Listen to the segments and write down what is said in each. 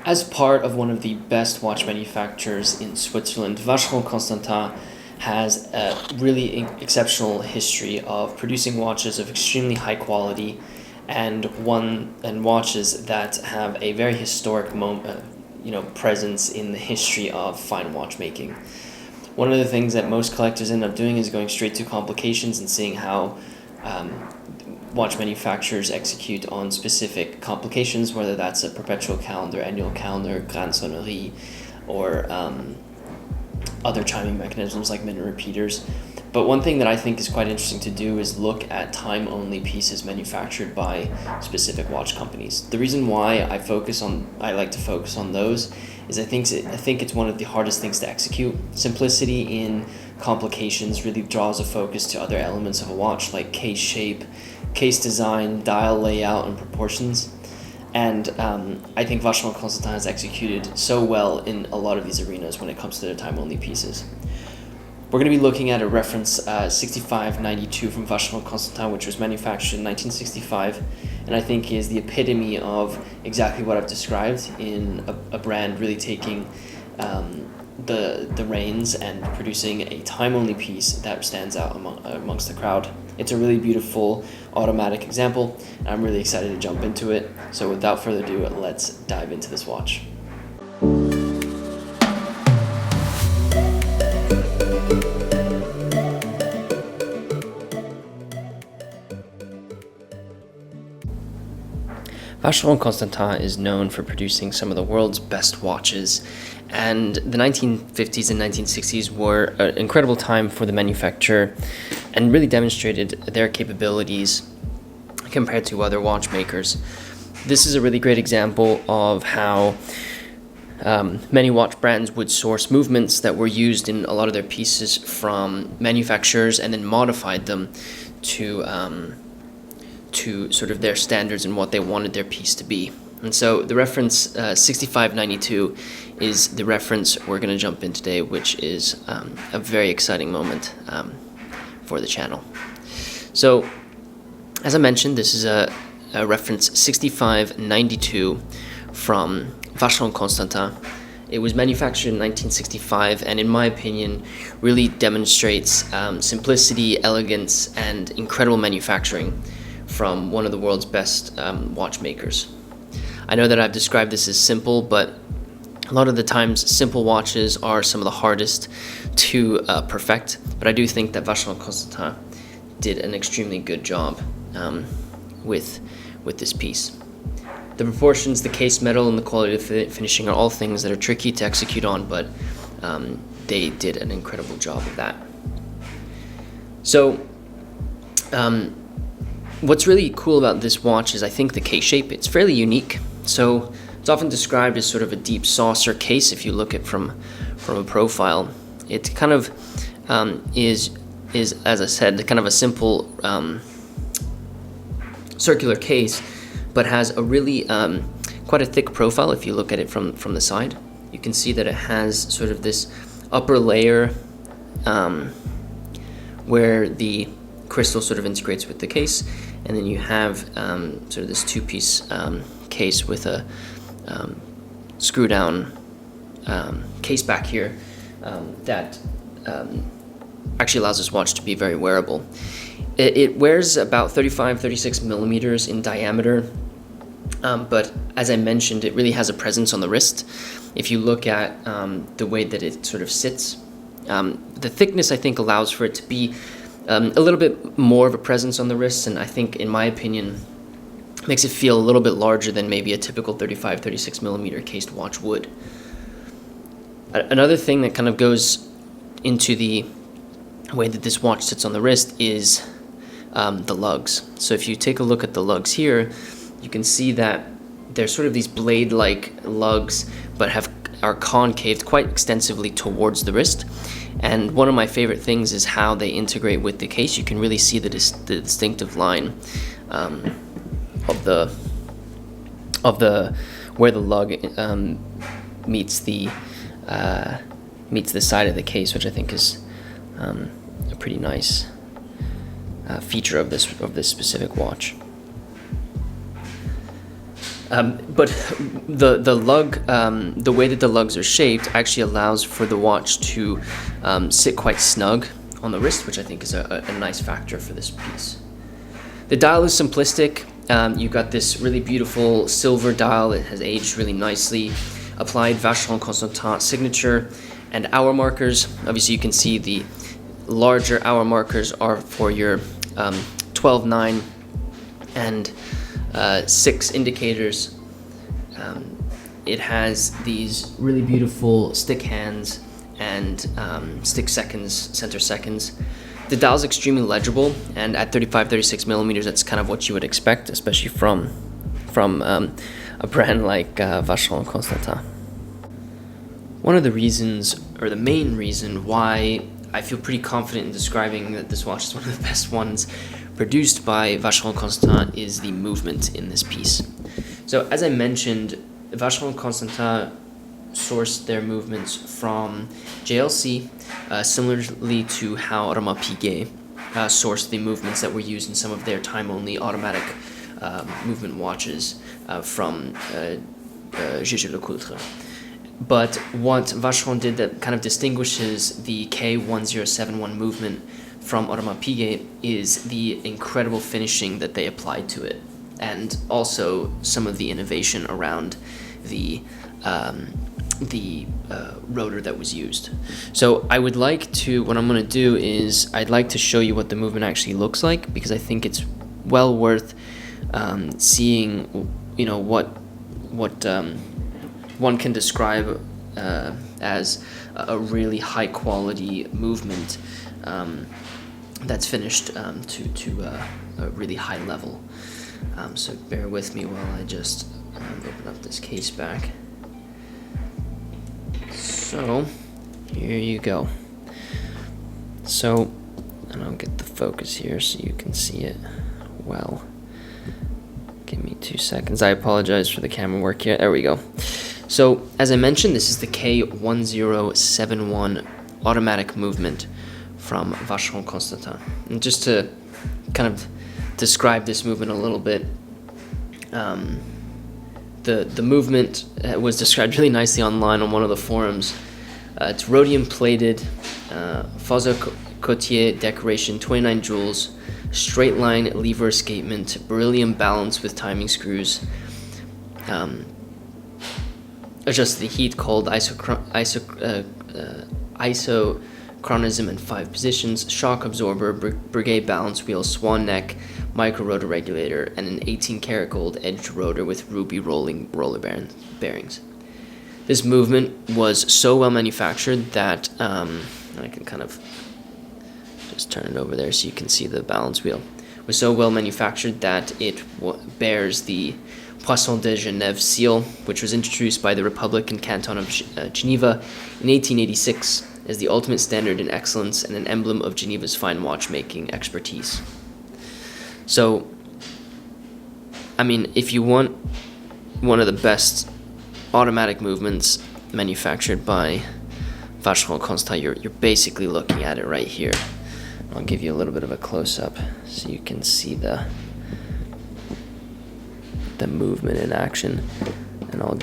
As part of one of the best watch manufacturers in Switzerland, Vacheron Constantin has a really exceptional history of producing watches of extremely high quality and watches that have a very historic presence in the history of fine watchmaking. One of the things that most collectors end up doing is going straight to complications and seeing how watch manufacturers execute on specific complications, whether that's a perpetual calendar, annual calendar, grande sonnerie, or other chiming mechanisms like minute repeaters. But one thing that I think is quite interesting to do is look at time-only pieces manufactured by specific watch companies. The reason why I like to focus on those is I think it's one of the hardest things to execute. Simplicity in complications really draws a focus to other elements of a watch, like case shape, case design, dial layout, and proportions. And I think Vacheron Constantin has executed so well in a lot of these arenas when it comes to their time-only pieces. We're going to be looking at a reference 6592 from Vacheron Constantin, which was manufactured in 1965, and I think is the epitome of exactly what I've described in a brand really taking the reins and producing a time-only piece that stands out amongst the crowd. It's a really beautiful automatic example, and I'm really excited to jump into it. So without further ado, let's dive into this watch. Vacheron Constantin is known for producing some of the world's best watches, and the 1950s and 1960s were an incredible time for the manufacturer and really demonstrated their capabilities compared to other watchmakers. This is a really great example of how many watch brands would source movements that were used in a lot of their pieces from manufacturers and then modified them to sort of their standards and what they wanted their piece to be. And so the reference 6592 is the reference we're going to jump in today, which is a very exciting moment for the channel. So, as I mentioned, this is a reference 6592 from Vacheron Constantin. It was manufactured in 1965 and in my opinion really demonstrates simplicity, elegance, and incredible manufacturing from one of the world's best watchmakers. I know that I've described this as simple, but a lot of the times simple watches are some of the hardest to perfect, but I do think that Vacheron Constantin did an extremely good job with this piece. The proportions, the case metal, and the quality of finishing are all things that are tricky to execute on, but they did an incredible job of that. So, what's really cool about this watch is I think the case shape. It's fairly unique. So it's often described as sort of a deep saucer case if you look at from a profile. It kind of is as I said kind of a simple circular case, but has a really quite a thick profile if you look at it from the side. You can see that it has sort of this upper layer where the crystal sort of integrates with the case, and then you have sort of this two-piece case with a screw down case back here that actually allows this watch to be very wearable. It wears about 36 millimeters in diameter, but as I mentioned, it really has a presence on the wrist. If you look at the way that it sort of sits, the thickness I think allows for it to be a little bit more of a presence on the wrists, and I think, in my opinion, makes it feel a little bit larger than maybe a typical 36 millimeter cased watch would. Another thing that kind of goes into the way that this watch sits on the wrist is the lugs. So if you take a look at the lugs here, you can see that they're sort of these blade-like lugs, but are concaved quite extensively towards the wrist. And one of my favorite things is how they integrate with the case. You can really see the distinctive line of the where the lug meets the side of the case, which I think is a pretty nice feature of this specific watch. But the way that the lugs are shaped actually allows for the watch to sit quite snug on the wrist, which I think is a nice factor for this piece. The dial is simplistic. You've got this really beautiful silver dial that has aged really nicely, applied Vacheron Constantin signature, and hour markers. Obviously, you can see the larger hour markers are for your 12-9 and 6 indicators. It has these really beautiful stick hands and stick seconds, center seconds. The dial is extremely legible, and at 35-36 millimeters, that's kind of what you would expect, especially from a brand like Vacheron Constantin. One of the reasons, or the main reason, why I feel pretty confident in describing that this watch is one of the best ones produced by Vacheron Constantin is the movement in this piece. So as I mentioned, Vacheron Constantin sourced their movements from JLC, similarly to how Audemars Piguet sourced the movements that were used in some of their time-only automatic movement watches from J.J. Lecoultre. But what Vacheron did that kind of distinguishes the K1071 movement from Audemars Piguet is the incredible finishing that they applied to it, and also some of the innovation around the rotor that was used. So I would like to, what I'm going to do is I'd like to show you what the movement actually looks like, because I think it's well worth seeing, what one can describe as a really high quality movement that's finished to a really high level. So bear with me while I just open up this case back. So here you go. So, and I'll get the focus here so you can see it well. Give me 2 seconds. I apologize for the camera work here. There we go. So, as I mentioned, this is the K1071 automatic movement from Vacheron Constantin. And just to kind of describe this movement a little bit, the movement was described really nicely online on one of the forums. It's rhodium plated, Fauser Cotier decoration, 29 jewels, straight line lever escapement, beryllium balance with timing screws, adjust the heat called isochronism in 5 positions, shock absorber, brigade balance wheel, swan neck, micro rotor regulator, and an 18-karat gold edged rotor with ruby rolling roller bearings. This movement was so well manufactured that I can kind of just turn it over there so you can see the balance wheel. It was so well manufactured that it bears the Poisson de Genève seal, which was introduced by the Republic and Canton of Geneva in 1886 as the ultimate standard in excellence and an emblem of Geneva's fine watchmaking expertise. So, I mean, if you want one of the best automatic movements manufactured by Vacheron Constantin, you're basically looking at it right here. I'll give you a little bit of a close-up so you can see the movement in action. And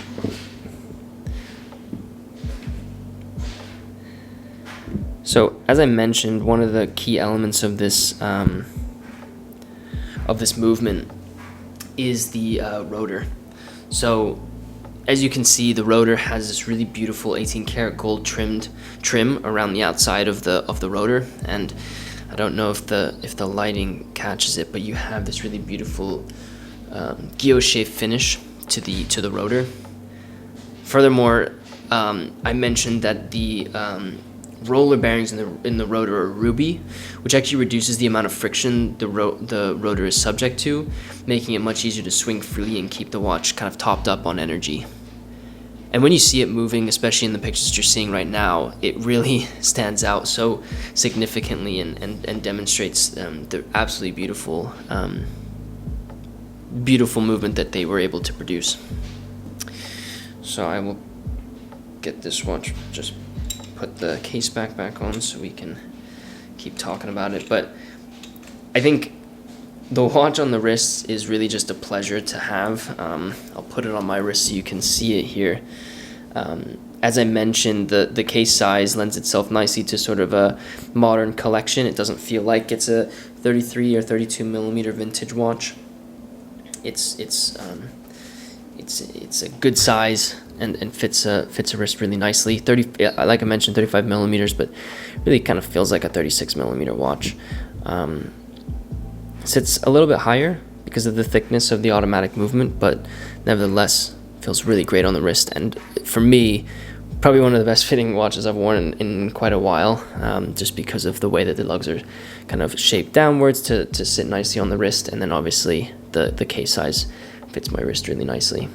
So, as I mentioned, one of the key elements of this movement is the rotor. So, as you can see, the rotor has this really beautiful 18-karat gold trim around the outside of the rotor, and I don't know if the lighting catches it, but you have this really beautiful guilloche finish to the rotor. Furthermore, I mentioned that the roller bearings in the rotor are ruby, which actually reduces the amount of friction the rotor is subject to, making it much easier to swing freely and keep the watch kind of topped up on energy. And when you see it moving, especially in the pictures that you're seeing right now, it really stands out so significantly and demonstrates the absolutely beautiful movement that they were able to produce. So I will get this watch, just put the case back on so we can keep talking about it. But I think The watch on the wrist is really just a pleasure to have. I'll put it on my wrist so you can see it here. As I mentioned, the case size lends itself nicely to sort of a modern collection. It doesn't feel like it's a 33 or 32 millimeter vintage watch. It's a good size and fits a wrist really nicely. Like I mentioned, 35 millimeters, but really kind of feels like a 36 millimeter watch. Sits a little bit higher because of the thickness of the automatic movement, but nevertheless feels really great on the wrist. And for me, probably one of the best fitting watches I've worn in quite a while, just because of the way that the lugs are kind of shaped downwards to sit nicely on the wrist, and then obviously the case size fits my wrist really nicely.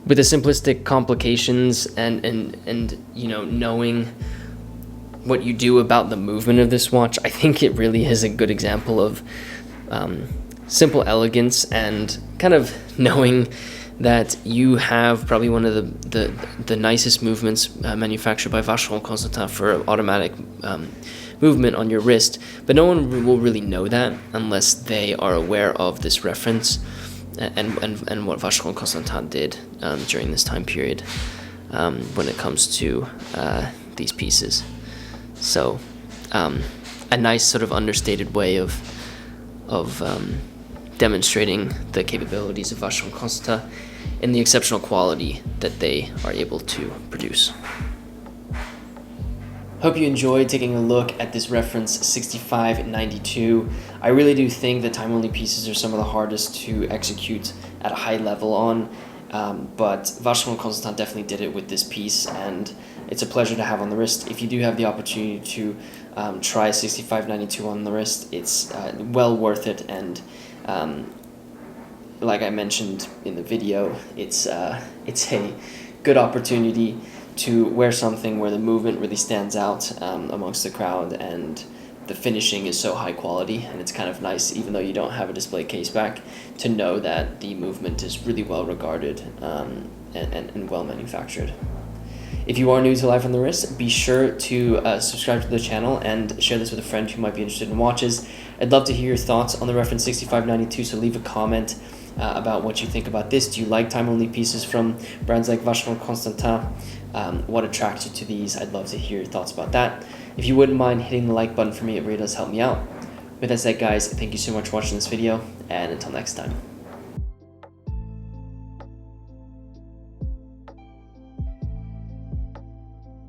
With the simplistic complications and you know, knowing what you do about the movement of this watch, I think it really is a good example of simple elegance and kind of knowing that you have probably one of the nicest movements manufactured by Vacheron Constantin for automatic movement on your wrist, but no one will really know that unless they are aware of this reference and what Vacheron Constantin did during this time period when it comes to these pieces. So a nice sort of understated way of demonstrating the capabilities of Vacheron Constantin and the exceptional quality that they are able to produce. Hope you enjoyed taking a look at this reference 6592. I really do think that time-only pieces are some of the hardest to execute at a high level on, but Vacheron Constantin definitely did it with this piece, and it's a pleasure to have on the wrist. If you do have the opportunity to try 6592 on the wrist, it's well worth it, and like I mentioned in the video, it's a good opportunity to wear something where the movement really stands out amongst the crowd, and the finishing is so high quality, and it's kind of nice, even though you don't have a display case back, to know that the movement is really well regarded and well manufactured. If you are new to Life on the Wrist, be sure to subscribe to the channel and share this with a friend who might be interested in watches. I'd love to hear your thoughts on the reference 6592, so leave a comment about what you think about this. Do you like time-only pieces from brands like Vacheron Constantin? What attracts you to these? I'd love to hear your thoughts about that. If you wouldn't mind hitting the like button for me, it really does help me out. With that said, guys, thank you so much for watching this video, and until next time.